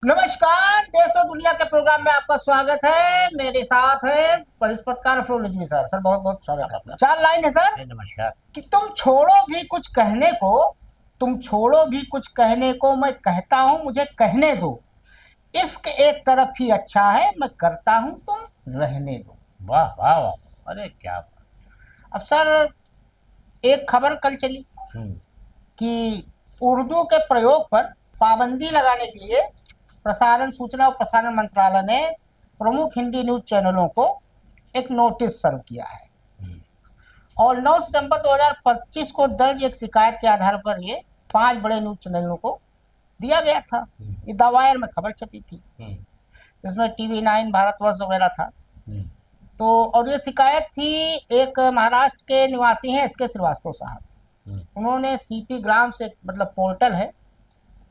नमस्कार, देश और दुनिया के प्रोग्राम में आपका स्वागत है। मेरे साथ है वरिष्ठ पत्रकार अफरोज रिजवी सर। सर बहुत बहुत स्वागत है आपका। 4 लाइन है सर। नमस्कार। कि तुम छोड़ो भी कुछ कहने को मैं कहता हूँ, मुझे कहने दो। इश्क एक तरफ ही अच्छा है, मैं करता हूँ, तुम रहने दो। वाह वाह वाह, अरे क्या बात। अब सर, एक खबर कल चली हम्म, कि उर्दू के प्रयोग पर पाबंदी लगाने के लिए सूचना और प्रसारण मंत्रालय ने प्रमुख हिंदी न्यूज चैनलों को एक नोटिस सर्व किया है। हम्म, और 9 सितंबर 2025 को दर्ज एक शिकायत के आधार पर ये 5 बड़े न्यूज चैनलों को दिया गया था। ये द वायर में खबर छपी थी, हम्म, जिसमें TV9, भारतवर्ष वगैरह था। हम्म, तो और ये शिकायत थी, एक महाराष्ट्र के निवासी हैं SK श्रीवास्तव साहब। हम्म, उन्होंने CP ग्राम से, मतलब पोर्टल है,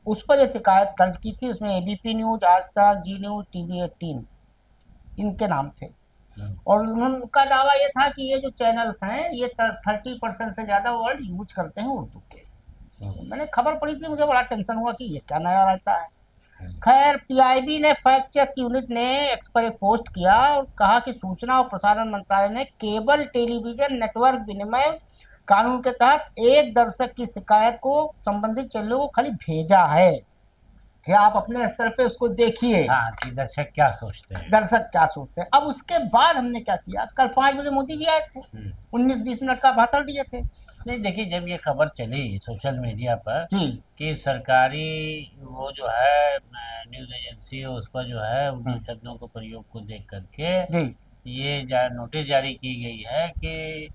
उस पर ये शिकायत दर्ज की थी। उसमें ABP न्यूज, आज तक, जी न्यूज, TV18 इनके नाम थे। और उनका दावा ये था कि ये जो चैनल्स हैं ये 30% से ज्यादा वर्ड यूज करते हैं उर्दू के। तो मैंने खबर पढ़ी थी, मुझे बड़ा टेंशन हुआ कि ये क्या नया रहता है। खैर, PIB ने फैक्ट चेक यूनिट ने एक्स पर एक पोस्ट किया और कहा कि सूचना और प्रसारण मंत्रालय ने केबल टेलीविजन नेटवर्क विनिमय कानून के तहत एक दर्शक की शिकायत को संबंधित चैनलों को खाली भेजा है कि आप अपने स्तर पे उसको देखिए, हाँ कि दर्शक क्या सोचते हैं। दर्शक क्या सोचते हैं। अब उसके बाद हमने क्या किया, कल 5 बजे मोदी जी आए थे, 19-20 मिनट का भाषण दिए थे। नहीं देखिए, जब ये खबर चली सोशल मीडिया पर जी कि सरकारी वो जो है न्यूज़ एजेंसी, उस पर जो है उर्दू शब्दों को प्रयोग को देख करके जी ये नोटिस जारी की गई है कि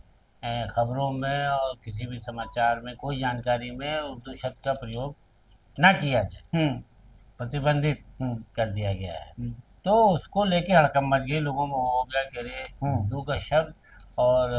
खबरों में और किसी भी समाचार में, कोई जानकारी में उर्दू शब्द का प्रयोग ना किया जाए, हम्म प्रतिबंधित हम्म कर दिया गया है। हम्म तो उसको लेके हड़कंप मच गई लोगों में, हो गया कि अरे उर्दू का शब्द और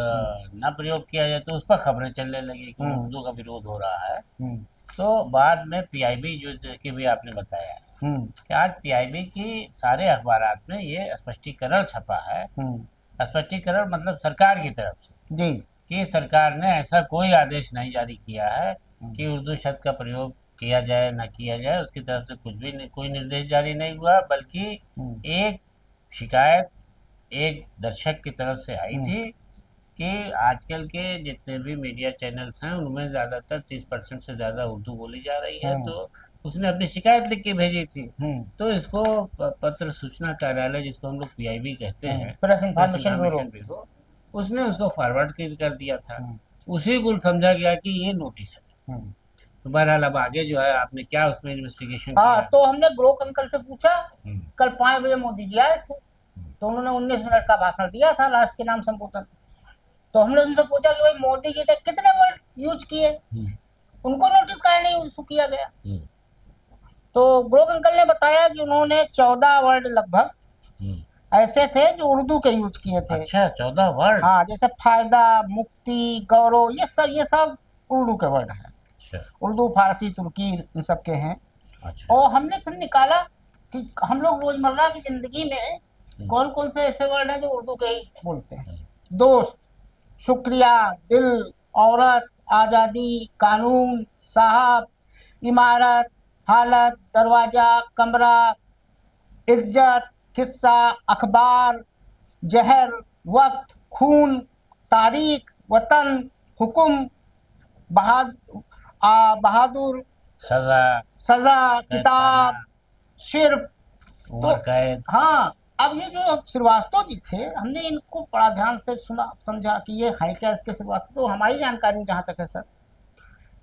ना प्रयोग किया जाए, तो उस पर खबरें चलने लगी कि उर्दू का विरोध हो रहा है। हम्म तो बाद में PIB जो कि भी आपने बताया कि आज PIB की सारे अखबारात में ये स्पष्टीकरण छपा है। स्पष्टीकरण मतलब सरकार की तरफ से जी कि सरकार ने ऐसा कोई आदेश नहीं जारी किया है कि उर्दू शब्द का प्रयोग किया जाए ना किया जाए। उसकी तरफ से कुछ भी नहीं, कोई निर्देश जारी नहीं हुआ, बल्कि एक शिकायत एक दर्शक की तरफ से आई थी कि आजकल के जितने भी मीडिया चैनल्स हैं उनमें ज़्यादातर 30% से ज़्यादा उर्दू बोली जा रही है। तो उसने अपनी शिकायत लिख के भेजी थी। तो इसको पत्र सूचना कार्यालय, जिसको हम लोग PIB कहते हैं, press press information bureau. Information bureau, उसने उसको फॉरवर्ड कर दिया था। उसी को समझा गया कि ये नोटिस है। तो बहरहाल अब आगे जो है आपने क्या उसमें इन्वेस्टिगेशन हाँ, किया? तो हमने ग्रोक अंकल से पूछा। हम्म, कल 5 बजे मोदी जी आए थे, तो उन्होंने 19 मिनट का भाषण दिया था, राष्ट्र के नाम संबोधन। तो हमने उनसे पूछा कि भाई मोदी जी ने कितने वर्ड यूज किए, उनको नोटिस काहे नहीं इशू किया गया। तो ग्रोक अंकल ने बताया कि उन्होंने 14 वर्ड लगभग ऐसे थे जो उर्दू के यूज किए थे। अच्छा, 14 वर्ड? हाँ, जैसे फायदा, मुक्ति, गौरव, ये सब उर्दू के वर्ड हैं। अच्छा, उर्दू, फारसी, तुर्की, इन सब के हैं। अच्छा। और हमने फिर निकाला कि हम लोग रोजमर्रा की जिंदगी में कौन कौन से ऐसे वर्ड हैं जो उर्दू के ही बोलते हैं। दोस्त, शुक्रिया, दिल, औरत, आजादी, कानून, साहब, इमारत, हालत, दरवाजा, कमरा, इज्जत, किस्सा, अखबार, जहर, वक्त, खून, तारीख, वतन, हुक्म, बहादुर, सजा, सजा, किताब, सिर्फ। उम्र तो कैद। हाँ, अब ये जो श्रीवास्तव जी थे, हमने इनको बड़ा ध्यान से सुना, समझा कि ये है क्या इसके श्रीवास्तव। तो हमारी जानकारी में जहाँ तक है सर,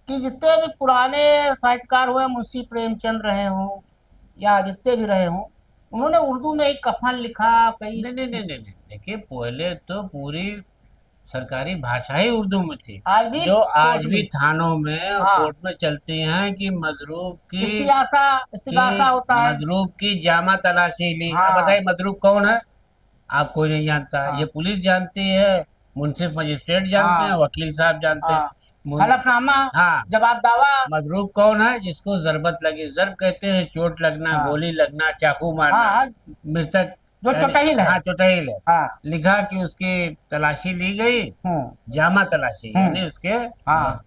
कि जितने भी पुराने साहित्यकार हुए, मुंशी प्रेमचंद रहे हों या जितने भी रहे हों, उन्होंने उर्दू में एक कफन लिखा कई। नहीं नहीं नहीं नहीं नहीं, देखिए पहले तो पूरी सरकारी भाषा ही उर्दू में थी, आज भी जो आज कोर्ट भी में, थानों में और हाँ, कोर्ट में चलती हैं कि मजरूब इस्तिगासा होता है। मजरूब की जामा तलाशी ली। अब हाँ बताइए मजरूब कौन है? आप कोई नहीं जानता, ये हाँ पुलिस जानती है, मुंसिफ मजिस्ट्रेट जानते हैं, हाँ वकील साहब जानते हैं। हाँ, हलफनामा, हाँ, जवाब दावा। मजरूब कौन है? जिसको जरबत लगी, जरब कहते हैं चोट लगना, हाँ गोली लगना, चाकू मारना, हाँ, मृतक जो चुटैल है। हाँ चौथाइल है। हाँ। लिखा कि उसकी तलाशी ली गई, हम्म जामा तलाशी, हम्म यानी उसके हाँ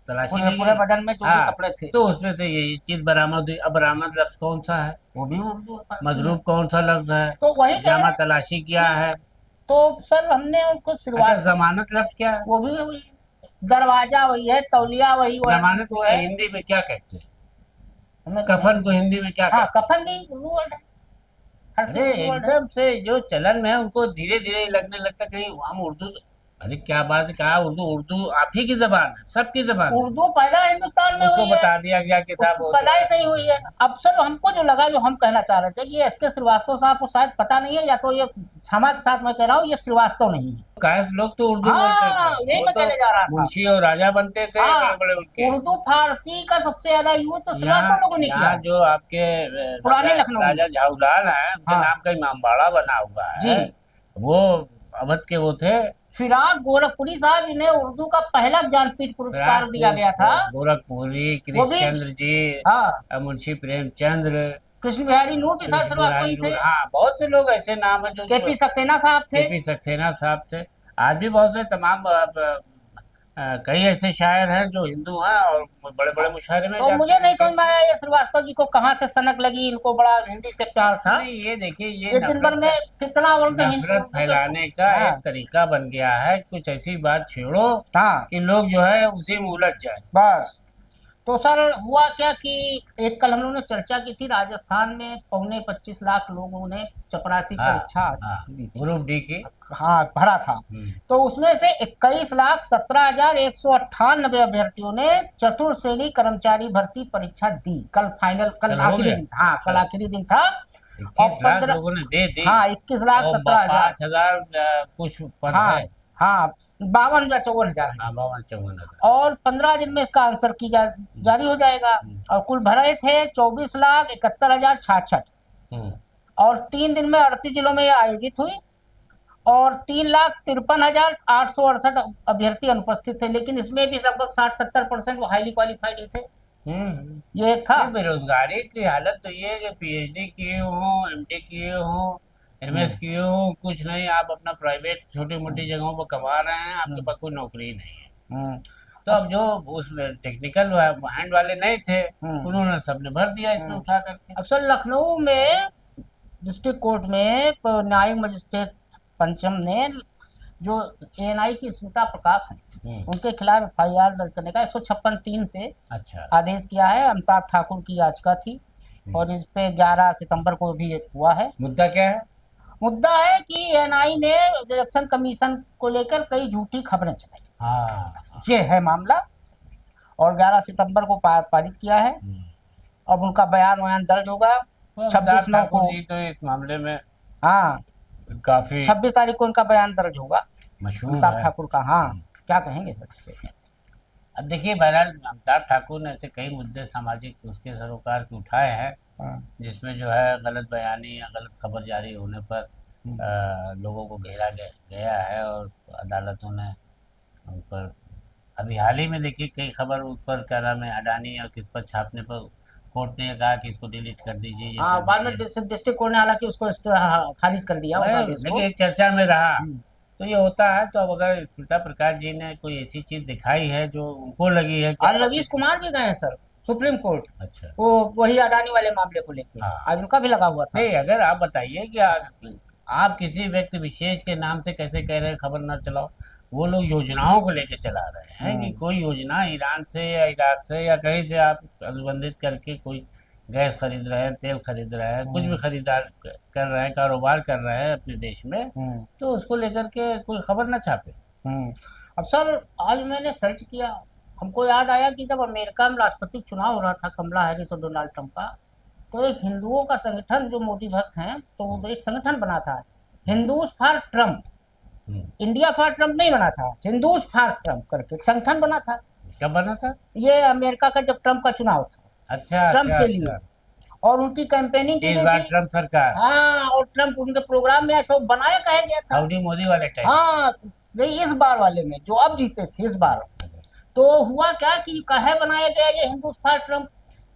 तलाशी पूरे ली पूरे गई। बदन में जो भी हाँ, कपड़े थे तो उसमें से ये चीज बरामद हुई। अब बरामद लफ्ज कौन सा है, वो भी उर्दू का। मजरूब कौन सा लफ्ज है, तो वही कह रहे जामा हैं तलाशी क्या कि है। तो सर हमने उनको अच्छा, शुरुआत जमानत लफ्ज क्या है, वो भी वही, दरवाजा वही है, तौलिया वही वर्ड जमानत जो को है हिंदी में क्या कहते हैं, हमें कफन को हिंदी में क्या हाँ कहते हैं। कफन भी उर्दू वर्ड है, हर अरे चीज उर्दू वर्ड है। एकदम से जो चलन में है उनको धीरे धीरे लगने लगता कहीं हम उर्दू अरे क्या बात है, कहा उर्दू, उर्दू आप ही की जबान है, सबकी जबान है। उर्दू पैदा हिंदुस्तान में उसको हुई है, बता दिया गया कि साहब उसकी वो जो है। पैदाइश सही हुई है। अब सर हमको जो लगा, जो हम कहना चाह रहे थे कि एस के श्रीवास्तव साहब को शायद पता नहीं है, या तो ये क्षमा के साथ मैं कह रहा हूँ ये श्रीवास्तव नहीं है। कायस्थ लोग तो उर्दू बोलते हाँ थे, यही वो मैं तो कहने जा रहा था। मुंशी और राजा बनते थे हाँ बड़े बड़े उनके। उर्दू फारसी का सबसे ज्यादा यूज तो श्रीवास्तव यहाँ लोगों ने किया यहाँ है, जो आपके पुराने राजा लखनऊ में। राजा झाऊलाल हैं, उनके हाँ नाम का इमामबाड़ा बना हुआ जी। है। वो अवध के वो थे। फिराक गोरखपुरी साहब, इन्हें उर्दू का पहला ज्ञानपीठ पुरस्कार दिया गया था। गोरखपुरी, वो भी कृष्णचंद्र जी, हाँ मुंशी प्रेमचंद्र, कृष्ण बिहारी नूर भी शायद श्रीवास्तव ही थे। हाँ बहुत से लोग ऐसे नाम है जो केपी सक्सेना साहब थे। केपी सक्सेना साहब थे। आज भी बहुत से तमाम कई ऐसे शायर हैं जो हिंदू हैं और बड़े बड़े मुशायरे में तो जाते मुझे हैं। नहीं समझ में आया ये श्रीवास्तव जी को कहाँ से सनक लगी, इनको बड़ा हिंदी से प्यार था। नहीं ये देखिए, ये दिन भर में कितना वर्ड नफरत फैलाने का हाँ एक तरीका बन गया है। कुछ ऐसी बात छेड़ो हाँ कि लोग जो है उसी में उलझ जाए। बस। तो सर हुआ क्या कि एक कल हम लोगों ने चर्चा की थी, राजस्थान में 25.25 लाख लोगों ने चपरासी हाँ परीक्षा हाँ, दी थी। ग्रुप डी की। हाँ भरा था। तो उसमें से 21,17,198 अभ्यर्थियों ने चतुर्थ श्रेणी कर्मचारी भर्ती परीक्षा दी। कल फाइनल, कल कल हो आखिरी गया? दिन था। हाँ कल आखिरी दिन था। 21 लाख लोगों ने दे दी। हाँ 21,17,000। 5,000 कुछ पद हाँ है। हाँ 52,000 54,000 हाँ 52-54 हजार। और 15 दिन में इसका आंसर की जारी हो जाएगा। और कुल भरे थे 24,71,066 और 3 दिन में 38 जिलों में ये आयोजित हुई और 3,53,868 अभ्यर्थी अनुपस्थित थे। लेकिन इसमें भी लगभग 60-70% वो हाईली क्वालिफाइड ही थे। ये था। बेरोजगारी की हालत तो ये है कि पीएचडी किए हों, एमडी किए हों, एमएस किए हों, कुछ नहीं, आप अपना प्राइवेट छोटी मोटी जगहों पर कमा रहे हैं, आपके पास कोई नौकरी नहीं है। तो अब जो उस टेक्निकल हैंड वाले नहीं थे, उन्होंने सबने भर दिया इसमें उठा करके। अब सर लखनऊ में डिस्ट्रिक्ट कोर्ट में न्यायिक मजिस्ट्रेट पंचम ने जो एएनआई की स्मिता प्रकाश है उनके खिलाफ एफआईआर दर्ज करने का 156(3) से अच्छा आदेश किया है। अमिताभ ठाकुर की याचिका थी और इस पे 11 सितंबर को भी हुआ है। मुद्दा क्या है? मुद्दा है कि एएनआई ने इलेक्शन कमीशन को लेकर कई झूठी खबरें चलाई। हाँ ये है मामला और 11 सितंबर को पारित किया है। अब उनका बयान दर्ज होगा 26/9 को। जी तो इस मामले में हाँ काफी 26 तारीख को उनका बयान दर्ज होगा मशहूर अमिताभ है। ठाकुर का। हाँ क्या कहेंगे सर इस पे? अब देखिए, बहरहाल अमिताभ ठाकुर ने ऐसे कई मुद्दे सामाजिक उसके सरोकार के उठाए हैं, जिसमें जो है गलत बयानी या गलत खबर जारी होने पर लोगों को घेरा गया है और अदालतों ने उन पर अभी हाल ही में देखिए कई खबर उस पर क्या नाम है अडानी और किस पर छापने पर कोर्ट ने कहा कि इसको डिलीट कर दीजिए, ये हाँ कर बाद में दीजिए। डिस्ट्रिक्ट कोर्ट ने हालांकि उसको खारिज कर दिया उस आदेश को। देखिए एक चर्चा में रहा तो ये होता है। तो अब अगर स्मिता प्रकाश जी ने कोई ऐसी चीज दिखाई है जो उनको लगी है और रवीश कुमार भी गए हैं सर सुप्रीम कोर्ट, अच्छा वो वही अडानी वाले मामले को लेकर। हाँ। आज उनका भी लगा हुआ था। नहीं, अगर आप बताइए कि आप किसी व्यक्ति विशेष के नाम से कैसे कह रहे हैं खबर ना चलाओ। वो लोग योजनाओं को लेके चला रहे हैं कि कोई योजना ईरान से या इराक से या कहीं से आप अनुबंधित करके कोई गैस खरीद रहे हैं, तेल खरीद रहे हैं, कुछ भी खरीदार कर रहे हैं, कारोबार कर रहे हैं अपने देश में, तो उसको लेकर के कोई खबर ना छापे। अब सर आज मैंने सर्च किया, हमको याद आया कि जब अमेरिका में राष्ट्रपति चुनाव हो रहा था कमला हैरिस और डोनाल्ड ट्रंप का, तो एक हिंदुओं का संगठन जो मोदी भक्त हैं तो वो एक संगठन बना था Hindus for Trump. India for Trump नहीं बना था, हिंदूज फॉर ट्रंप करके एक संगठन बना था। कब बना था? ये अमेरिका का जब ट्रंप का चुनाव था, अच्छा, ट्रंप अच्छा, के लिए। और उनकी कैंपेनिंग की इस गई बार थी। ट्रंप सरकार। हाँ और ट्रंप उनके प्रोग्राम में आया था, बनाया कहा गया था। हाउडी मोदी वाले टाइम। हाँ नहीं इस बार वाले में जो अब जीते थे इस बार। तो हुआ क्या कि कहे बनाया गया ये हिंदू फॉर ट्रंप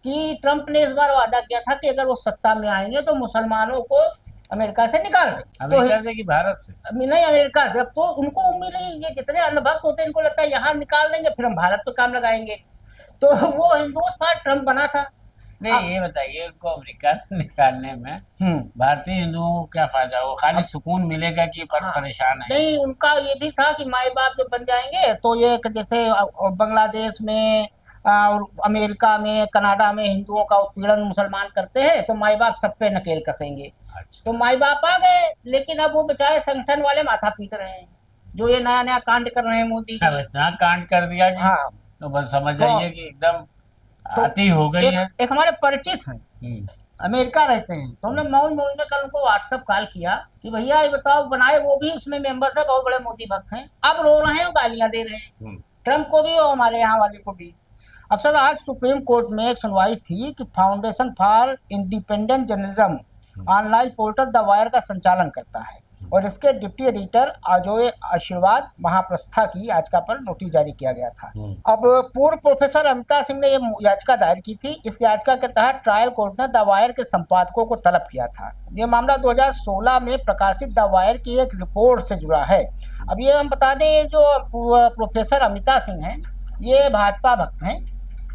कि ट्रंप ने इस बार वादा किया था कि अगर वो सत्ता में आएंगे तो मुसलमानों को अमेरिका से निकाल दें। तो अमेरिका से कि भारत से? नहीं, अमेरिका से। अब तो उनको उम्मीद है, ये जितने अंधभक्त होते हैं इनको लगता है यहाँ निकाल देंगे फिर हम भारत पे काम लगाएंगे। तो वो हिंदुस्तान ट्रम्प बना था। नहीं, ये बताइए उनको अमेरिका से निकालने में भारतीय हिंदुओं को क्या फायदा? वो खाली सुकून मिलेगा कि पर परेशान है? नहीं, उनका ये भी था कि माए बाप जब बन जाएंगे तो ये जैसे बांग्लादेश में और अमेरिका में कनाडा में हिंदुओं का उत्पीड़न मुसलमान करते हैं तो माए बाप सब पे नकेल कसेंगे। अच्छा। तो माए बाप आ गए, लेकिन अब वो बेचारे संगठन वाले माथा पीट रहे हैं, जो ये नया नया कांड कर रहे हैं मोदी अब जी। इतना कांड कर दिया कि हाँ, तो बस समझ जाइए कि एकदम तो आती हो गई है। एक हमारे परिचित हैं, अमेरिका रहते हैं, तो हमने मौन मौन में कल उनको व्हाट्सएप कॉल किया कि भैया ये बताओ, बनाए वो भी उसमें मेंबर थे, बहुत बड़े मोदी भक्त हैं, अब रो रहे हैं, गालियां दे रहे हैं ट्रम्प को भी और हमारे यहाँ वाले को भी। अब सर, आज सुप्रीम कोर्ट में एक सुनवाई थी कि foundation for independent journalism online portal the wire का संचालन करता है और इसके डिप्टी एडिटर अजय आशीर्वाद महाप्रस्था की याचिका पर नोटिस जारी किया गया था। अब पूर्व प्रोफेसर अमिता सिंह ने यह याचिका दायर की थी। इस याचिका के तहत ट्रायल कोर्ट ने द वायर के संपादकों को तलब किया था। ये मामला 2016 में प्रकाशित द वायर की एक रिपोर्ट से जुड़ा है। अब ये हम बता दें, जो प्रोफेसर अमिता सिंह हैं ये भाजपा भक्त हैं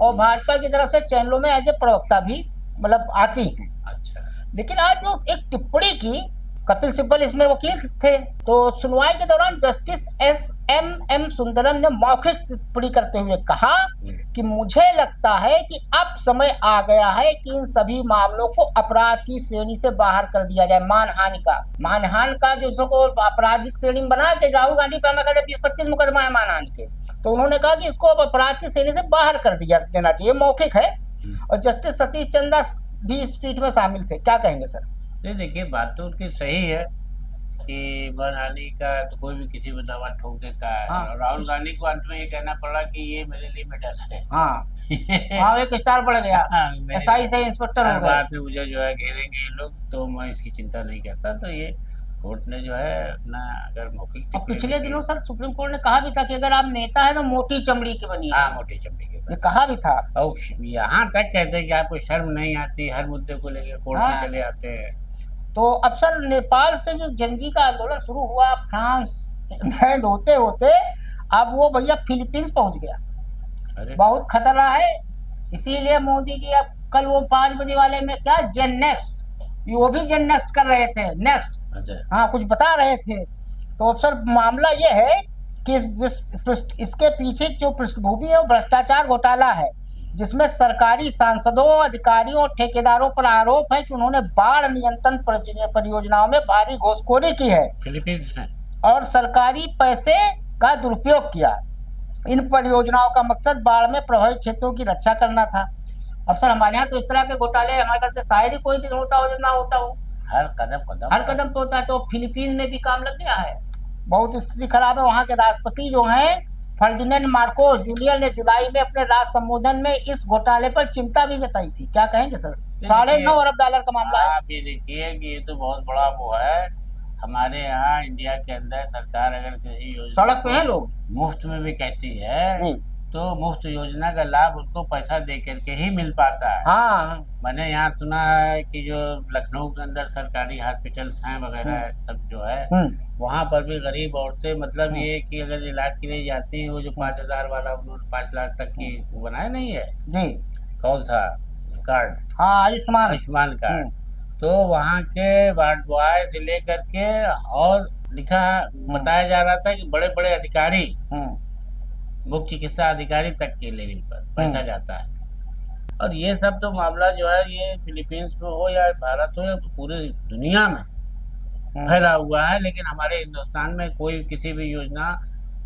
और भाजपा की तरफ से चैनलों में एज ए प्रवक्ता भी मतलब आती हैं। अच्छा। लेकिन आज जो एक टिप्पणी की, कपिल सिब्बल इसमें वकील थे, तो सुनवाई के दौरान जस्टिस एस.एम.एम. सुंदरम ने मौखिक टिप्पणी करते हुए कहा कि मुझे लगता है कि अब समय आ गया है कि इन सभी मामलों को अपराध की श्रेणी से बाहर कर दिया जाए। मानहानि का जो इसको आपराधिक श्रेणी में बना के राहुल गांधी पे हमें 20-25 मुकदमा है मानहानि के, तो उन्होंने कहा कि इसको अब अपराध की श्रेणी से बाहर कर दिया देना चाहिए। मौखिक है। और जस्टिस सतीश चंदा भी इस पीठ में शामिल थे। क्या कहेंगे सर? नहीं, देखिए बात तो उनकी सही है कि मानहानि का तो कोई भी किसी पर दावा ठोक देता है। हाँ। और राहुल गांधी को अंत में ये कहना पड़ा कि ये मेरे लिए मेडल है। हाँ, एक स्टार बढ़ गया। हाँ, एसआई से इंस्पेक्टर हो गए। बाद में मुझे जो है घेरेंगे ये लोग, तो मैं इसकी चिंता नहीं करता। तो ये कोर्ट ने जो है अपना अगर मौखिक और पिछले दिनों सर सुप्रीम कोर्ट ने कहा भी था कि अगर आप नेता है तो मोटी चमड़ी की बनिए। हाँ, मोटी चमड़ी के ये कहा भी था। और यहाँ तक कहते हैं कि आपको शर्म नहीं आती, हर मुद्दे को लेके कोर्ट में चले आते हैं। तो अब सर, नेपाल से जो जनजी का आंदोलन शुरू हुआ, फ्रांस लैंड होते होते अब वो भैया फिलीपींस पहुंच गया। अरे बहुत खतरा है। इसीलिए मोदी जी अब कल वो 5 बजे वाले में क्या जेन नेक्स्ट, वो भी जेन नेक्स्ट कर रहे थे, नेक्स्ट। अच्छा। हाँ, कुछ बता रहे थे। तो अब सर मामला ये है कि इसके पीछे जो पृष्ठभूमि है वो भ्रष्टाचार घोटाला है, जिसमें सरकारी सांसदों, अधिकारियों और ठेकेदारों पर आरोप है कि उन्होंने बाढ़ नियंत्रण परियोजनाओं में भारी घूसखोरी की है फिलीपींस में और सरकारी पैसे का दुरुपयोग किया। इन परियोजनाओं का मकसद बाढ़ में प्रभावित क्षेत्रों की रक्षा करना था। अब सर, हमारे यहाँ तो इस तरह के घोटाले हमारे ख्याल से शायद ही कोई दिन होता हो जब ना होता हो। हर कदम पे होता है। तो फिलीपींस में भी काम लग गया है। बहुत स्थिति खराब है। वहाँ के राष्ट्रपति जो हैं फर्डिनेंड मार्कोस जूनियर ने जुलाई में अपने राष्ट्र संबोधन में इस घोटाले पर चिंता भी जताई थी। क्या कहेंगे सर? $9.5 अरब का मामला है। आप ये देखिए कि ये तो बहुत बड़ा वो है। हमारे यहाँ इंडिया के अंदर सरकार अगर किसी योजना सड़क पे है लोग मुफ्त में भी कहती है तो मुफ्त योजना का लाभ उनको पैसा दे करके ही मिल पाता है। हाँ, मैंने यहाँ सुना है कि जो लखनऊ के अंदर सरकारी हॉस्पिटल्स हैं वगैरह सब जो है, वहाँ पर भी गरीब औरतें मतलब ये कि अगर इलाज के लिए जाती हैं, वो जो 5,000 वाला उन्होंने 5 लाख तक की वो बनाया नहीं है जी, कौन सा कार्ड? हाँ, आयुष्मान कार्ड। तो वहाँ के वार्ड बॉय से लेकर के और लिखा बताया जा रहा था कि बड़े बड़े अधिकारी, मुख्य चिकित्सा अधिकारी तक के लेवल पर पैसा जाता है। और ये सब तो मामला जो है ये फिलीपींस में हो या भारत हो या पूरे दुनिया में फैला हुआ है। लेकिन हमारे हिंदुस्तान में कोई किसी भी योजना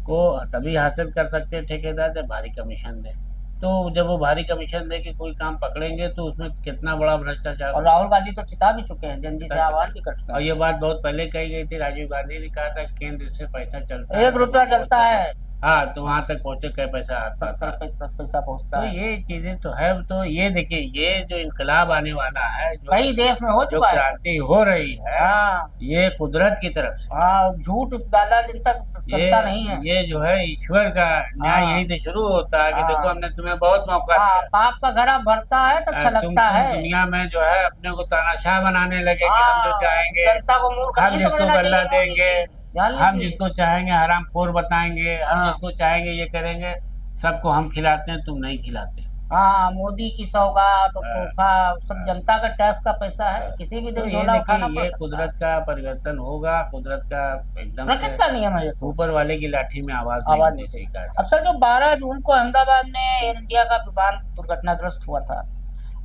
को तभी हासिल कर सकते हैं ठेकेदार जब भारी कमीशन दे। तो जब वो भारी कमीशन दे के कोई काम पकड़ेंगे तो उसमें कितना बड़ा भ्रष्टाचार। और राहुल गांधी तो चिता भी चुके हैं, जनजी से आह्वान भी कर चुके हैं। और ये बात बहुत पहले कही गई थी। राजीव गांधी ने कहा था कि केंद्र से पैसा चलता है, 1 रुपया चलता है, हाँ, तो वहां तक पहुंचे क्या पैसा आता 70 था। तक पैसा पहुंचता तो है। ये चीजें तो है। तो ये देखिए, ये जो इनकलाब आने वाला है, जो कई देश में हो जो चुका है। क्रांति हो रही है, हाँ ये कुदरत की तरफ से। हाँ, झूठ ज्यादा दिन तक ये चलता नहीं है। ये जो है ईश्वर का न्याय हाँ यहीं से शुरू होता है कि देखो, हाँ हमने तुम्हें बहुत मौका हाँ, दिया। पाप का घड़ा भरता है तो छलकता तुम है। दुनिया में जो है अपने को तानाशाह बनाने लगे कि हम जो हाँ, चाहेंगे, जनता को मूर्ख हम नहीं जिसको समझना गल्ला चाहिए मोदी देंगे, जी, ध्यान हम लीजिए। जिसको चाहेंगे हराम खोर बताएंगे, हम हाँ जिसको चाहेंगे ये करेंगे। सबको हम खिलाते हैं, तुम नहीं खिलाते। हाँ, मोदी की सौगात और हाँ, तोहफा सब हाँ। जनता का टैक्स का पैसा है, किसी भी तो दिन ये झोला देखिए, उठाना पड़ ये सकता है। कुदरत का परिवर्तन होगा, कुदरत का एकदम से प्रकृति का नियम है ये तो। ऊपर वाले की लाठी में आवाज नहीं आवाज होती, नहीं। सीखा अब सर, जो 12 जून को अहमदाबाद में एयर इंडिया का विमान दुर्घटनाग्रस्त हुआ था,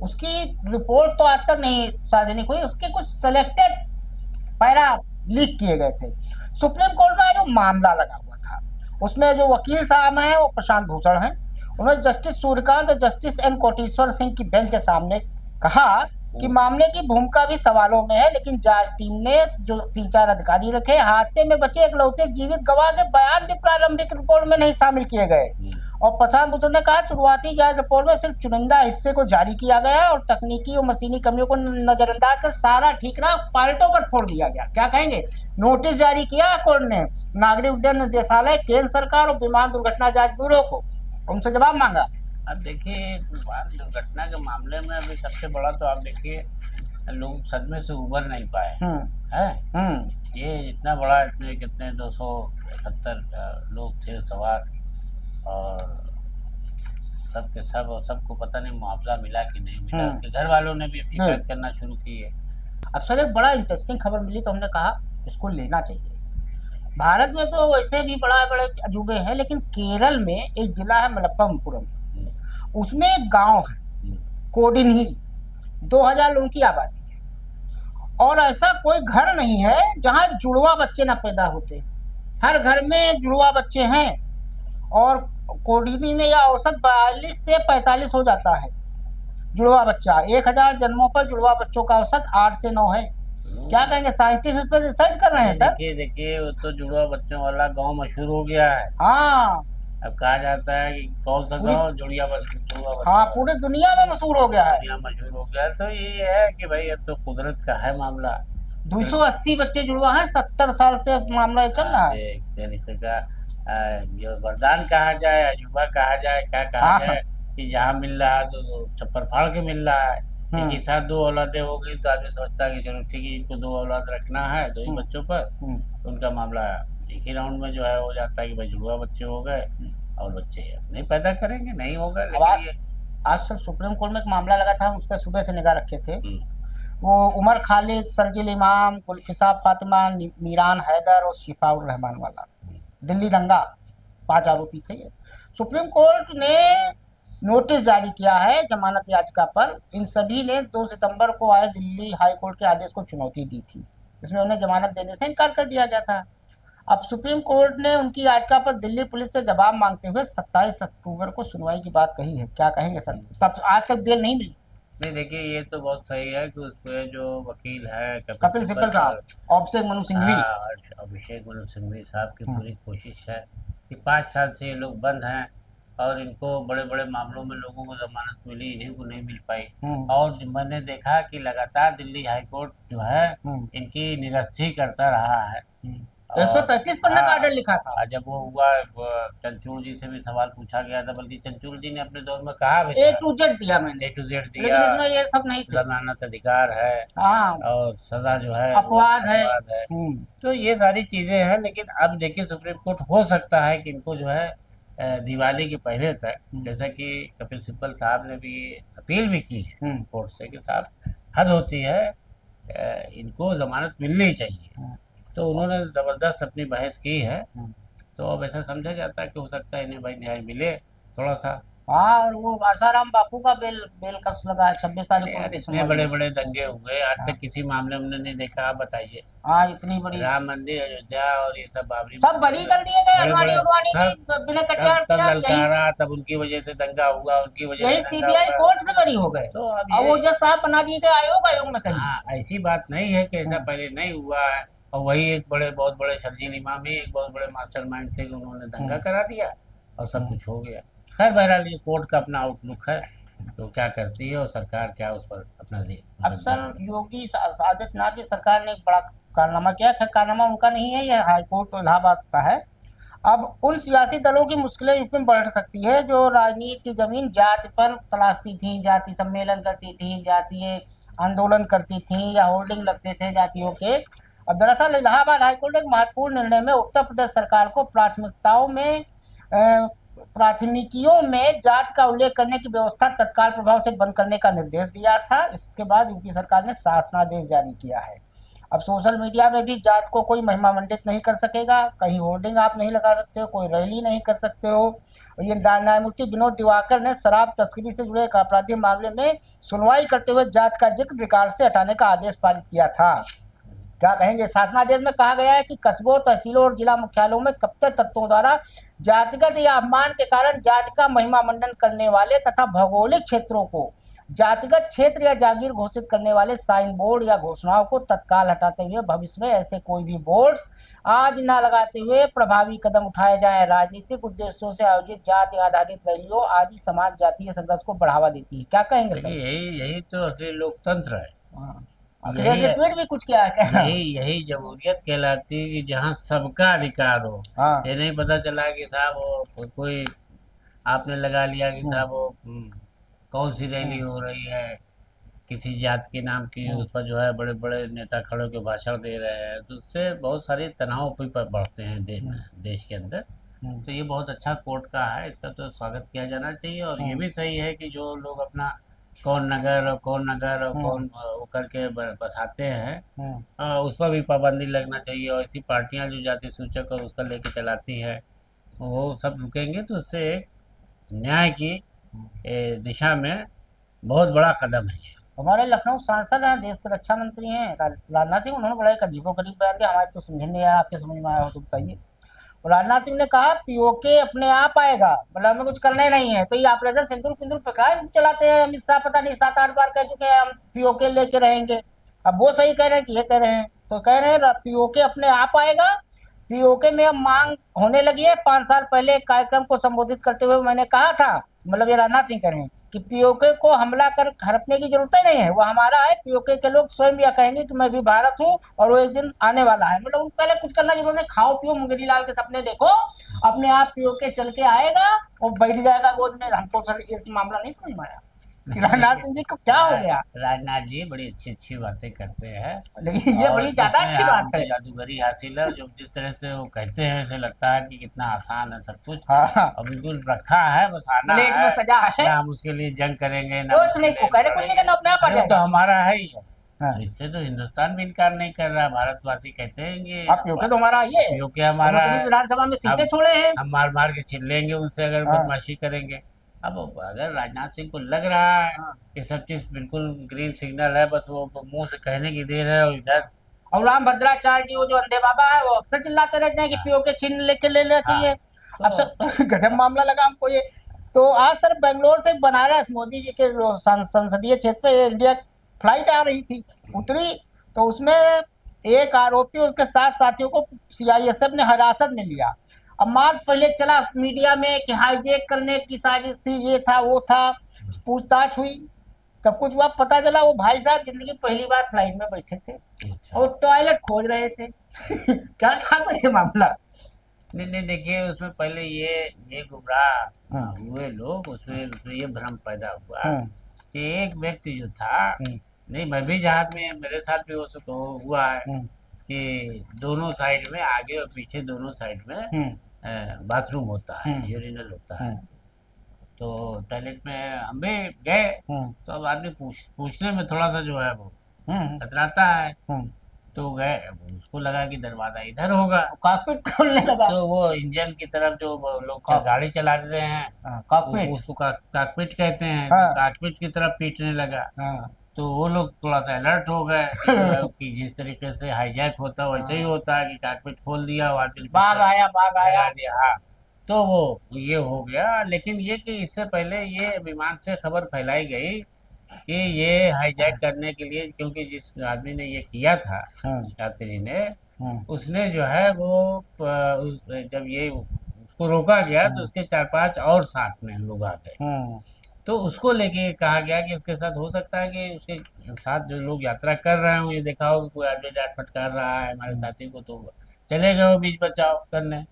उसकी रिपोर्ट तो आज तक नहीं सार्वजनिक हुई। उसके कुछ सिलेक्टेड पैरा लीक किए गए थे। सुप्रीम कोर्ट में जो मामला लगा हुआ था, उसमें जो वकील साहब हैं वो प्रशांत भूषण हैं। उन्होंने जस्टिस सूर्यकांत और जस्टिस एन कोटेश्वर सिंह की बेंच के सामने कहा कि मामले की भूमिका भी सवालों में है, लेकिन जांच टीम ने जो 3-4 अधिकारी रखे, हादसे में बचे इकलौते जीवित गवाह के बयान भी प्रारंभिक रिपोर्ट में नहीं शामिल किए गए। और प्रशांत भूषण ने कहा, शुरुआती जांच रिपोर्ट में सिर्फ चुनिंदा हिस्से को जारी किया गया और तकनीकी और मशीनी कमियों को नजरअंदाज कर सारा ठीक ना पाल्टों पर फोड़ दिया गया। क्या कहेंगे? नोटिस जारी किया कोर्ट ने नागरिक उड्डयन निदेशालय, केंद्र सरकार और विमान दुर्घटना जांच ब्यूरो को, उनसे जवाब मांगा। अब देखिए, विमान दुर्घटना के मामले में अभी सबसे बड़ा तो आप देखिए, लोग सदमे से उबर नहीं पाए हैं। ये इतना बड़ा, इतने कितने 271 लोग थे सवार, और सबके सब, और सबको पता नहीं मुआवजा मिला कि नहीं मिला। उनके घर वालों ने भी शिकायत करना शुरू की है। अब सर, एक बड़ा इंटरेस्टिंग खबर मिली तो हमने कहा इसको लेना चाहिए। भारत में तो वैसे भी बड़ा बड़े अजूबे हैं, लेकिन केरल में एक जिला है मलप्पुरम, उसमें एक गांव है कोडिन्ही, 2000 लोगों की आबादी है, और ऐसा कोई घर नहीं है जहां जुड़वा बच्चे ना पैदा होते। हर घर में जुड़वा बच्चे हैं, और कोडिन्ही में यह औसत 42 से 45 हो जाता है जुड़वा बच्चा। 1000 जन्मों पर जुड़वा बच्चों का औसत 8 से 9 है। क्या कहेंगे? साइंटिस्ट इस पर रिसर्च कर रहे हैं सर। देखिए देखिए, वो तो जुड़वा बच्चों वाला गांव मशहूर हो गया है। हाँ, अब कहा जाता है कि कौन सा गांव जुड़वा बच्चा, हाँ, पूरी दुनिया में मशहूर हो गया है। दुनिया मशहूर हो गया। तो ये है कि भाई, अब तो कुदरत का है मामला। 280 बच्चे जुड़वा हैं, 70 साल से मामला चल रहा है। एक तरीके का जो वरदान कहा जाए, अजूबा कहा जाए, क्या कहा हाँ, जाए, कि जहाँ मिल रहा है तो छप्पर फाड़ के मिल रहा है। एक साथ 2 औलादें हो गई तो आदमी सोचता है कि चलो ठीक है, इनको 2 औलाद रखना है, 2 ही बच्चों पर, तो उनका मामला एक ही राउंड में जो है हो जाता है कि भाई जुड़वा बच्चे हो गए, और बच्चे नहीं पैदा करेंगे, नहीं होगा। लेकिन ये आज सर सुप्रीम कोर्ट में एक मामला लगा था, उस पर सुबह से निगाह रखे थे। वो उमर खालिद, सरजिल इमाम, कुल्फिसा फातिमा, मीरान हैदर और शिफाउर रहमान वाला दिल्ली दंगा 5 आरोपी थे। सुप्रीम कोर्ट ने नोटिस जारी किया है जमानत याचिका पर। इन सभी ने 2 सितंबर को आए दिल्ली हाई कोर्ट के आदेश को चुनौती दी थी, इसमें उन्हें जमानत देने से इनकार कर दिया गया था। अब सुप्रीम कोर्ट ने उनकी याचिका पर दिल्ली पुलिस से जवाब मांगते हुए 27 अक्टूबर को सुनवाई की बात कही है। क्या कहेंगे सर? तब आज तक बेल नहीं मिली। नहीं, देखिए, ये तो बहुत सही है कि उसपे जो वकील है कपिल सिब्बल साहब, अभिषेक मनु सिंघवी, अभिषेक मनु सिंघवी साहब की पूरी कोशिश है कि 5 साल से ये लोग बंद हैं, और इनको बड़े बड़े मामलों में लोगों को जमानत मिली, इन्हीं को नहीं मिल पाई। और मैंने देखा कि लगातार दिल्ली हाई कोर्ट जो है इनकी निरस्ती करता रहा है। 133 पन्ने का ऑर्डर लिखा था। जब वो हुआ, चंचूड़ जी से भी सवाल पूछा गया था, बल्कि चंचूड़ जी ने अपने दौर में कहा भी A to Z दिया मैंने, A to Z लेकिन दिया, इसमें ये सब नहीं था। जमानत अधिकार है, हाँ, और सजा जो है अपवाद है। तो ये सारी चीजें हैं। लेकिन अब देखिए, सुप्रीम कोर्ट हो सकता है कि इनको जो है दिवाली के पहले तक, जैसा कि कपिल सिब्बल साहब ने भी अपील भी की है कोर्ट से कि साहब हद होती है, इनको जमानत मिलनी चाहिए। तो उन्होंने जबरदस्त अपनी बहस की है। तो अब ऐसा समझा जाता है कि हो सकता है इन्हें भाई न्याय मिले थोड़ा सा। हाँ, और वो आसाराम बापू का बेल कस लगा है 26 तारीख को। इतने बड़े बड़े दंगे हुए, आज तक किसी मामले में नहीं देखा। आप बताइए। हाँ, इतनी बड़ी राम मंदिर, अयोध्या, और ये सब बाबरी सब बरी कर दिए गए। बड़े अडवाणी सब बिना कटियार तब किया, ललकारा, तब उनकी वजह से दंगा हुआ, उनकी वजह यही से दंगा सीबीआई हुआ। कोर्ट से बरी हो गए। तो अब और वो जज साहब बना दिए गए आयोग में कहीं। हाँ, ऐसी बात नहीं है कि ऐसा पहले नहीं हुआ है। और वही एक बहुत बड़े शर्जील इमाम ही एक बहुत बड़े मास्टरमाइंड थे कि उन्होंने दंगा करा दिया और सब कुछ हो गया। खैर बहरहाल ये कोर्ट का अपना आउटलुक है, तो क्या करती है और सरकार क्या उस पर अपना अब सर योगी आदित्यनाथ की सरकार ने एक बड़ा कारनामा किया। खैर कारनामा उनका नहीं है, यह हाईकोर्ट तो इलाहाबाद का है। अब उन सियासी दलों की मुश्किलें यूपी में बढ़ सकती है जो राजनीति की जमीन जाति पर तलाशती थी, जाति सम्मेलन करती थी, जातीय आंदोलन करती थी या होर्डिंग लगते थे जातियों के। अब दरअसल इलाहाबाद हाईकोर्ट एक महत्वपूर्ण निर्णय में उत्तर प्रदेश सरकार को प्राथमिकियों में जात का उल्लेख करने की व्यवस्था तत्काल प्रभाव से बंद करने का निर्देश दिया था। इसके बाद यूपी सरकार ने शासनादेश जारी किया है। अब सोशल मीडिया में भी जात को कोई महिमा मंडित नहीं कर सकेगा, कहीं होर्डिंग आप नहीं लगा सकते हो, कोई रैली नहीं कर सकते हो। ये न्यायमूर्ति विनोद दिवाकर ने शराब तस्करी से जुड़े एक आपराधिक मामले में सुनवाई करते हुए जात का जिक्र रिकॉर्ड से हटाने का आदेश पारित किया था। क्या कहेंगे? शासनादेश में कहा गया है कि कस्बों, तहसीलों और जिला मुख्यालयों में कट्टर तत्वों द्वारा जातिगत या अपमान के कारण जाति का महिमा मंडन करने वाले तथा भौगोलिक क्षेत्रों को जातिगत क्षेत्र या जागीर घोषित करने वाले साइन बोर्ड या घोषणाओं को तत्काल हटाते हुए भविष्य में ऐसे कोई भी बोर्ड्स आज न लगाते हुए प्रभावी कदम उठाए जाएं। राजनीतिक उद्देश्यों से आयोजित जाति आधारित रैलियों आदि समाज जातीय संघर्ष को बढ़ावा देती है। क्या कहेंगे सर? यही यही तो असली लोकतंत्र है। हाँ। यही ट्वीट भी कुछ किया है। यही जमहूरियत कहलाती है कि जहाँ सबका अधिकार हो। हाँ। ये नहीं पता चला कि साहब वो कोई आपने लगा लिया कि साहब वो कौन सी रैली हो रही है किसी जात के नाम की, उस पर जो है बड़े बड़े नेता खड़े होकर भाषण दे रहे हैं, तो उससे बहुत सारे तनाव भी बढ़ते हैं देश के अंदर। तो ये बहुत अच्छा कोर्ट का है, इसका तो स्वागत किया जाना चाहिए। और ये भी सही है कि जो लोग अपना कौन नगर और कौन वो करके बसाते हैं उस पर भी पाबंदी लगना चाहिए। और ऐसी पार्टियां जो जाति सूचक और उसका लेके चलाती है वो सब रुकेंगे तो उससे एक न्याय की दिशा में बहुत बड़ा कदम है ये। हमारे लखनऊ सांसद हैं, देश के रक्षा मंत्री हैं राजनाथ सिंह, उन्होंने बड़ा एक अजीबोगरीब बयान दिया। हमारे तो समझ नहीं आया, आपके समझ में आया हो तो बताइए। राजनाथ सिंह ने कहा पीओके अपने आप आएगा, मतलब हमें कुछ करना ही नहीं है। तो ये ऑपरेशन सिंदूर पिंदूर पकड़ा चलाते हैं अमित शाह, पता नहीं 7-8 बार कह चुके हैं हम पीओके लेके रहेंगे। अब वो सही कह रहे हैं कि ये कह रहे हैं? तो कह रहे हैं पीओके अपने आप आएगा। पीओके में अब मांग होने लगी है। 5 साल पहले एक कार्यक्रम को संबोधित करते हुए मैंने कहा था, मतलब ये राजनाथ सिंह कह रहे हैं कि पीओके को हमला कर हड़पने की जरूरत ही नहीं है, वो हमारा है। पीओके के लोग स्वयं यह कहेंगे कि मैं भी भारत हूँ और वो एक दिन आने वाला है। मतलब उनको पहले कुछ करना जरूरत है, खाओ पियो मुंगेरी लाल के सपने देखो, अपने आप पीओके चल के आएगा और बैठ जाएगा गोद में। हमको सर ये मामला नहीं समझ में आया कि राजनाथ सिंह जी को क्या हो गया। राजनाथ जी बड़ी अच्छी अच्छी बातें करते हैं, लेकिन ये बड़ी ज्यादा अच्छी बात है। जादूगरी हासिल है, जो जिस तरह से वो कहते हैं ऐसे लगता है कि कितना आसान है सब कुछ। हाँ। और बिल्कुल रखा है, बस आना प्लेट में है, सजा है। ना हम उसके लिए जंग करेंगे ना कुछ नहीं कुछ नहीं करना, अपने आप आ तो जाएगा। हमारा है ही है। हाँ। तो इससे तो हिंदुस्तान भी इनकार नहीं कर रहा। भारतवासी कहते हैं कि आप पीओके तो हमारा ये है, पीओके हमारा है, विधानसभा में सीटें छोड़े हैं, हम मार मार के छीन लेंगे उनसे अगर बदमाशी करेंगे। अब अगर राजनाथ सिंह को लग रहा है कि सब चीज बिल्कुल ग्रीन सिग्नल है, बस वो मुंह से कहने की देर है, और इधर और राम भद्राचार्य जी वो जो अंधे बाबा है वो अक्सर चिल्लाते रहते हैं कि पीओके छीन लेके ले लेना चाहिए। अब सर गजब मामला लगा हमको ये। तो आज सर बेंगलोर से बनारस मोदी जी के संसदीय क्षेत्र पे इंडिया फ्लाइट आ रही थी, उतरी तो उसमें एक आरोपी उसके 7 साथियों को सीआईएसएफ ने हिरासत में लिया। अब मार्च पहले चला मीडिया में कि हाईजैक करने की साजिश थी, ये था वो था, पूछताछ हुई, सब कुछ हुआ, पता चला वो भाई साहब जिंदगी पहली बार फ्लाइट में बैठे थे और टॉयलेट खोज रहे थे। क्या था सर ये मामला? नहीं देखिए, उसमें पहले ये गुमराह हुए लोग, उसमें ये भ्रम पैदा हुआ कि एक व्यक्ति जो था, नहीं मैं भी जहाज में, मेरे साथ भी हुआ है कि दोनों साइड में, आगे और पीछे दोनों साइड में बाथरूम होता है, यूरिनल होता है। तो टॉयलेट में हम भी गए तो अब आदमी पूछने में थोड़ा सा जो है वो कतराता है। तो गए, उसको लगा कि दरवाजा इधर होगा, कॉकपिट खोलने लगा। तो वो इंजन की तरफ जो लोग गाड़ी चला रहे हैं उसको कॉकपिट कहते हैं, कॉकपिट की तरफ पीटने लगा। तो वो लोग थोड़ा सा अलर्ट हो गए कि जिस तरीके से हाईजैक होता है वैसे ही होता है कि कॉकपिट खोल दिया और बाघ आया दिया। हाँ, तो वो ये हो गया। लेकिन ये कि इससे पहले ये विमान से खबर फैलाई गई कि ये हाईजैक करने के लिए, क्योंकि जिस आदमी ने ये किया था यात्री ने, उसने जो है वो जब ये उसको रोका गया तो उसके 4-5 और साथ में लोग आ गए। तो उसको लेके कहा गया कि उसके साथ हो सकता है कि उसके साथ जो लोग यात्रा कर रहे हों, ये देखा हो कि कोई आदमी डांट फटकार रहा है हमारे साथी को, तो चले गए वो बीच बचाव करने।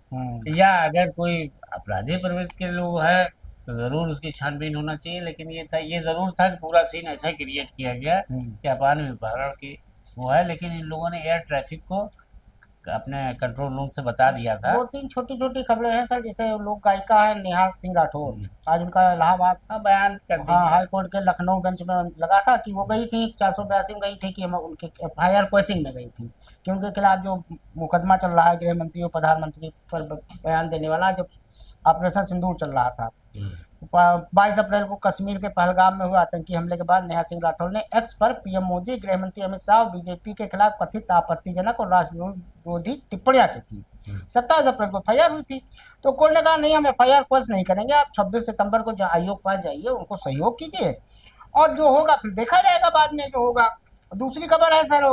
या अगर कोई अपराधी प्रवृत्ति के लोग है तो जरूर उसकी छानबीन होना चाहिए। लेकिन ये जरूर था कि पूरा सीन ऐसा क्रिएट किया गया कि अपान विभरण की वो है। लेकिन इन लोगों ने एयर ट्रैफिक को अपने कंट्रोल रूम से बता दिया था। 2-3 छोटी छोटी खबरें हैं सर, जैसे लोक गायिका है नेहा सिंह राठौर, आज उनका इलाहाबाद बयान कर हाँ हाई कोर्ट के लखनऊ बेंच में लगा था कि वो गई थी 482 में गई थी कि हम उनके FIR कोचिंग में गई थी कि उनके खिलाफ जो मुकदमा चल रहा है गृह मंत्री और प्रधानमंत्री पर बयान देने वाला, जब ऑपरेशन सिंदूर चल रहा था। 22 अप्रैल को कश्मीर के पहलगाम में हुए आतंकी हमले के बाद नेहा सिंह राठौर ने एक्स पर PM मोदी, गृह मंत्री अमित शाह और BJP के खिलाफ कथित आपत्तिजनक और राष्ट्र विरोधी टिप्पणियां की थी। 27 अप्रैल को FIR हुई थी, तो कोर्ट ने कहा नहीं हम FIR क्वेश्चन नहीं करेंगे, आप 26 सितंबर को आयोग पास जाइए, उनको सहयोग कीजिए और जो होगा फिर देखा जाएगा बाद में जो होगा। दूसरी खबर है सर,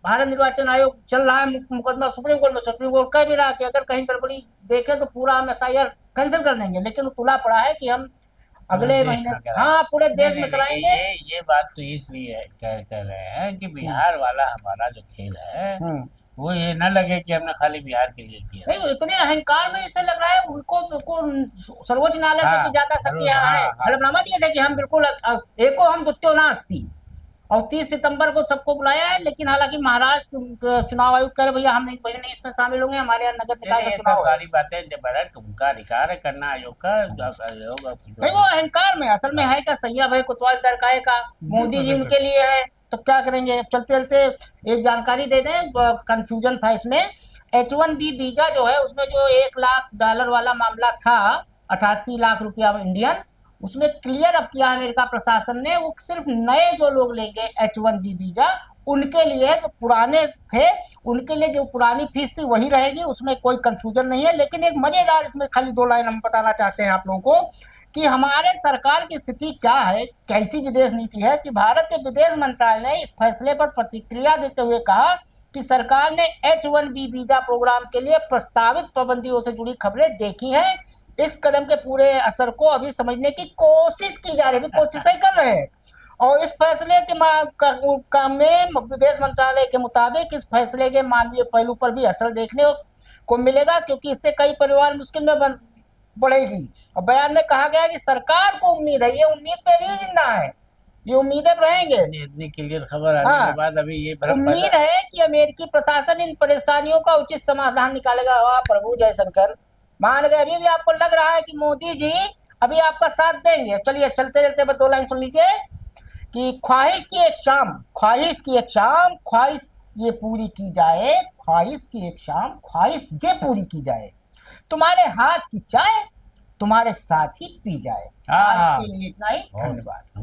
भारत निर्वाचन आयोग चल रहा है मुकदमा सुप्रीम कोर्ट में। सुप्रीम कोर्ट कह भी रहा कि अगर कहीं गड़बड़ी देखे तो पूरा हम FIR कैंसिल कर देंगे, लेकिन तुला पड़ा है कि हम अगले महीने हाँ पूरे देश में कराएंगे। ये बात तो इसलिए कह रहे हैं कि बिहार वाला हमारा जो खेल है वो ये न लगे कि हमने खाली बिहार के लिए किया। नहीं, वो इतने अहंकार में इससे लग रहा है उनको सर्वोच्च न्यायालय से भी ज्यादा शक्तियां हैं। हलफनामा दिए थे कि हम बिल्कुल एको हम द्वितीय नास्ती, और 30 सितंबर को सबको बुलाया है। लेकिन हालांकि महाराष्ट्र चुनाव आयोग कह रहे भैया हम नहीं इसमें शामिल होंगे, हमारे यहाँ नगर निकाय का चुनाव सारी बातें उनका अधिकार है करना, आयोग का नहीं, वो अहंकार में असल में है क्या सैया भाई कोतवाल दरकाए का मोदी जी उनके लिए है, तो क्या करेंगे। चलते चलते एक जानकारी दे दें, कंफ्यूजन था इसमें। H1B वीजा जो है उसमें जो $1 लाख वाला मामला था, 88 लाख रुपया इंडियन, उसमें क्लियर अब किया अमेरिका प्रशासन ने, वो सिर्फ नए जो लोग लेंगे H1B वीजा उनके लिए, जो पुराने थे उनके लिए जो पुरानी फीस थी वही रहेगी, उसमें कोई कंफ्यूजन नहीं है। लेकिन एक मजेदार इसमें खाली 2 लाइन हम बताना चाहते हैं आप लोगों को कि हमारे सरकार की स्थिति क्या है, कैसी विदेश नीति है, कि भारत के विदेश मंत्रालय ने इस फैसले पर प्रतिक्रिया देते हुए कहा कि सरकार ने H1B वीजा प्रोग्राम के लिए प्रस्तावित पाबंदियों से जुड़ी खबरें देखी हैं। इस कदम के पूरे असर को अभी समझने की कोशिश की जा रही है, कोशिश ही कर रहे हैं। और इस फैसले के में विदेश मंत्रालय के मुताबिक इस फैसले के मानवीय पहलू पर भी असर देखने को मिलेगा, क्योंकि इससे कई परिवार मुश्किल में बढ़ेगी। और बयान में कहा गया कि सरकार को उम्मीद है, ये उम्मीद पे भी जिंदा है, ये उम्मीदें रहेंगे। इतनी क्लियर खबर आने के बाद अभी ये उम्मीद है कि अमेरिकी प्रशासन इन परेशानियों का उचित समाधान निकालेगा। वाह प्रभु जयशंकर, मान गए। अभी भी आपको लग रहा है कि मोदी जी अभी आपका साथ देंगे। चलिए चलते चलते बस 2 लाइन सुन लीजिए कि ख्वाहिश की एक शाम ख्वाहिश ये पूरी की जाए, ख्वाहिश की एक शाम ख्वाहिश ये पूरी की जाए, तुम्हारे हाथ की चाय तुम्हारे साथ ही पी जाए। आज के लिए इतना ही, धन्यवाद।